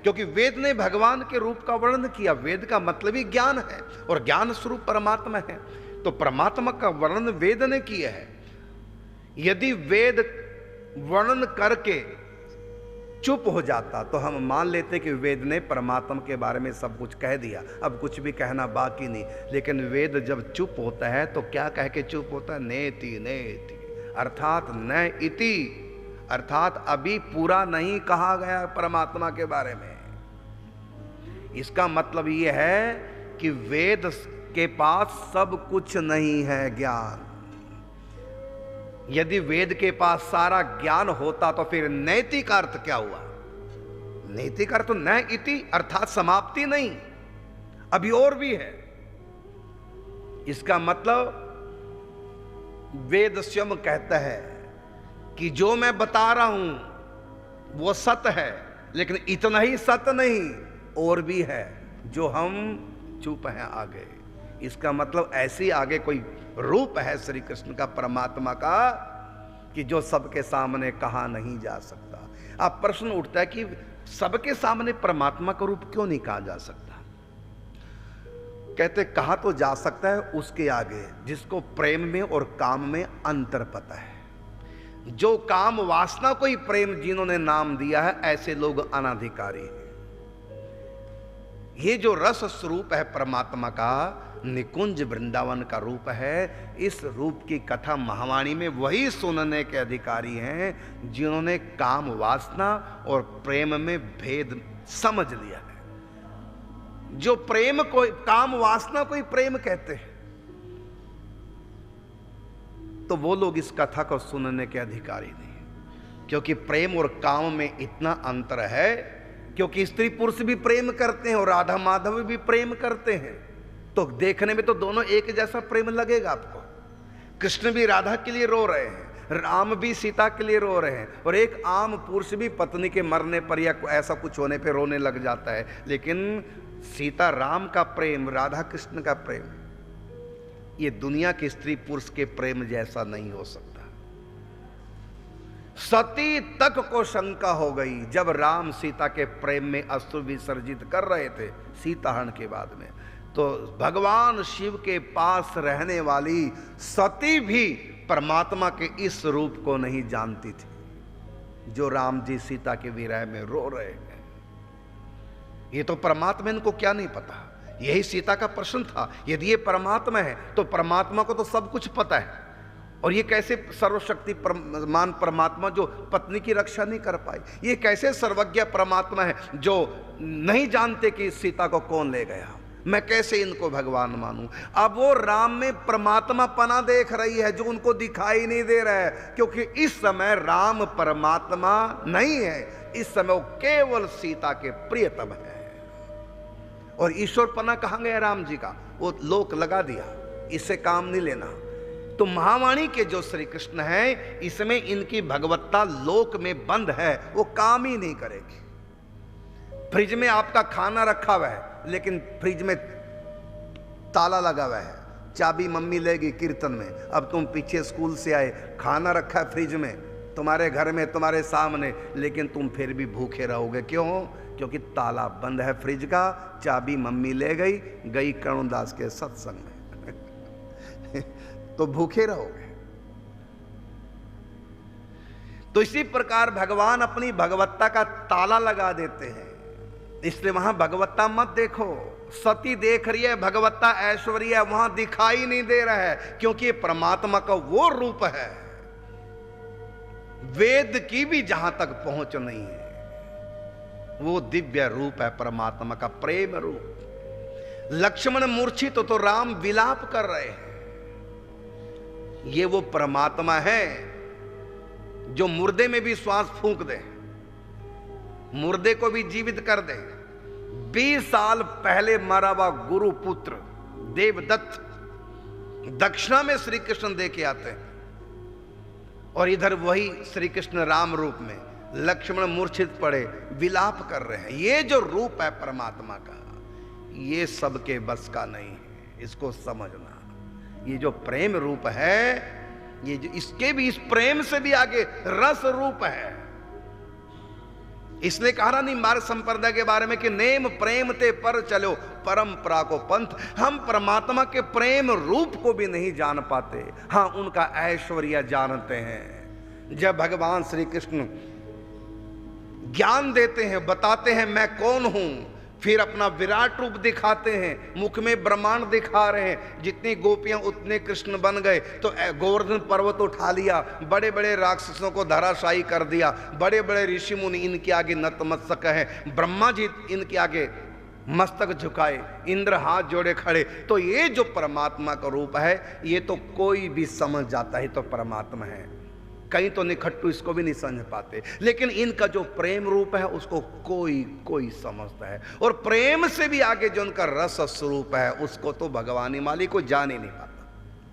क्योंकि वेद ने भगवान के रूप का वर्णन किया। वेद का मतलब ही ज्ञान है और ज्ञान स्वरूप परमात्मा है, तो परमात्मा का वर्णन वेद ने किया है। यदि वेद वर्णन करके चुप हो जाता तो हम मान लेते कि वेद ने परमात्मा के बारे में सब कुछ कह दिया, अब कुछ भी कहना बाकी नहीं। लेकिन वेद जब चुप होता है तो क्या कह के चुप होता है? नेति नेति, अर्थात न इति, अर्थात अभी पूरा नहीं कहा गया परमात्मा के बारे में। इसका मतलब यह है कि वेद के पास सब कुछ नहीं है ज्ञान। यदि वेद के पास सारा ज्ञान होता तो फिर नैतिक अर्थ क्या हुआ? नैतिक अर्थ न इति, अर्थात समाप्ति नहीं, अभी और भी है। इसका मतलब वेद स्वयं कहता है कि जो मैं बता रहा हूं वो सत्य है, लेकिन इतना ही सत्य नहीं, और भी है जो हम चुप हैं आगे। इसका मतलब ऐसी आगे कोई रूप है श्री कृष्ण का, परमात्मा का, कि जो सबके सामने कहा नहीं जा सकता। अब प्रश्न उठता है कि सबके सामने परमात्मा का रूप क्यों नहीं कहा जा सकता? कहते कहा तो जा सकता है उसके आगे जिसको प्रेम में और काम में अंतर पता है। जो काम वासना को ही प्रेम जिन्होंने नाम दिया है, ऐसे लोग अनाधिकारी हैं। ये जो रस स्वरूप है परमात्मा का, निकुंज वृंदावन का रूप है, इस रूप की कथा महावाणी में वही सुनने के अधिकारी हैं जिन्होंने काम वासना और प्रेम में भेद समझ लिया है। जो प्रेम को, काम वासना को ही प्रेम कहते हैं, तो वो लोग इस कथा को सुनने के अधिकारी नहीं, क्योंकि प्रेम और काम में इतना अंतर है। क्योंकि स्त्री पुरुष भी प्रेम करते हैं और राधा माधव भी प्रेम करते हैं, तो देखने में तो दोनों एक जैसा प्रेम लगेगा आपको। कृष्ण भी राधा के लिए रो रहे हैं, राम भी सीता के लिए रो रहे हैं, और एक आम पुरुष भी पत्नी के मरने पर या ऐसा कुछ होने पर रोने लग जाता है। लेकिन सीता राम का प्रेम, राधा कृष्ण का प्रेम, ये दुनिया के स्त्री पुरुष के प्रेम जैसा नहीं हो सकता। सती तक को शंका हो गई जब राम सीता के प्रेम में अश्रु विसर्जित कर रहे थे सीताहरण के बाद में, तो भगवान शिव के पास रहने वाली सती भी परमात्मा के इस रूप को नहीं जानती थी जो राम जी सीता के विरह में रो रहे हैं। ये तो परमात्मा, इनको क्या नहीं पता? यही सीता का प्रश्न था। यदि ये परमात्मा है तो परमात्मा को तो सब कुछ पता है, और ये कैसे सर्वशक्तिमान परमात्मा जो पत्नी की रक्षा नहीं कर पाई, ये कैसे सर्वज्ञ परमात्मा है जो नहीं जानते कि सीता को कौन ले गया? मैं कैसे इनको भगवान मानूं? अब वो राम में परमात्मा पना देख रही है जो उनको दिखाई नहीं दे रहा है, क्योंकि इस समय राम परमात्मा नहीं है, इस समय वो केवल सीता के प्रियतम है। और ईश्वर पना कहां गया राम जी का? वो लोक लगा दिया, इससे काम नहीं लेना। तो महावाणी के जो श्री कृष्ण है, इसमें इनकी भगवत्ता लोक में बंद है, वो काम ही नहीं करेगी। फ्रिज में आपका खाना रखा हुआ है, लेकिन फ्रिज में ताला लगा हुआ है, चाबी मम्मी लेगी कीर्तन में। अब तुम पीछे स्कूल से आए, खाना रखा है फ्रिज में तुम्हारे घर में, तुम्हारे सामने, लेकिन तुम फिर भी भूखे रहोगे। क्यों? क्योंकि ताला बंद है फ्रिज का, चाबी मम्मी ले गई करुणदास के सत्संग में तो भूखे रहोगे। तो इसी प्रकार भगवान अपनी भगवत्ता का ताला लगा देते हैं, इसलिए वहां भगवत्ता मत देखो। सती देख रही है भगवत्ता ऐश्वर्य वहां दिखाई नहीं दे रहा है, क्योंकि ये परमात्मा का वो रूप है वेद की भी जहां तक पहुंच नहीं है, वो दिव्य रूप है परमात्मा का, प्रेम रूप। लक्ष्मण मूर्छित तो राम विलाप कर रहे हैं। ये वो परमात्मा है जो मुर्दे में भी श्वास फूंक दे, मुर्दे को भी जीवित कर दे। 20 साल पहले मरा हुआ गुरु पुत्र देवदत्त दक्षिणा में श्री कृष्ण दे के आते हैं, और इधर वही श्री कृष्ण राम रूप में लक्ष्मण मूर्छित पड़े विलाप कर रहे हैं। ये जो रूप है परमात्मा का, ये सबके बस का नहीं है, इसको समझना। ये जो प्रेम रूप है, ये जो इसके भी, इस प्रेम से भी आगे रस रूप है। इसलिए कहा ना नहीं मार्ग संप्रदाय के बारे में कि नेम प्रेम ते पर चलो परंपरा को पंथ। हम परमात्मा के प्रेम रूप को भी नहीं जान पाते, हाँ उनका ऐश्वर्य जानते हैं। जब भगवान श्री कृष्ण ज्ञान देते हैं, बताते हैं मैं कौन हूं, फिर अपना विराट रूप दिखाते हैं, मुख में ब्रह्मांड दिखा रहे हैं, जितनी गोपियां उतने कृष्ण बन गए। तो गोवर्धन पर्वत उठा लिया, बड़े बड़े राक्षसों को धराशायी कर दिया, बड़े बड़े ऋषि मुनि इनके आगे नतमस्तक है, ब्रह्मा जी इनके आगे मस्तक झुकाए, इंद्र हाथ जोड़े खड़े। तो ये जो परमात्मा का रूप है, ये तो कोई भी समझ जाता है तो परमात्मा है। कहीं तो निखट्टू इसको भी नहीं समझ पाते, लेकिन इनका जो प्रेम रूप है उसको कोई कोई समझता है। और प्रेम से भी आगे जो उनका रस स्वरूप है, उसको तो भगवानी माली को जान ही नहीं पाता।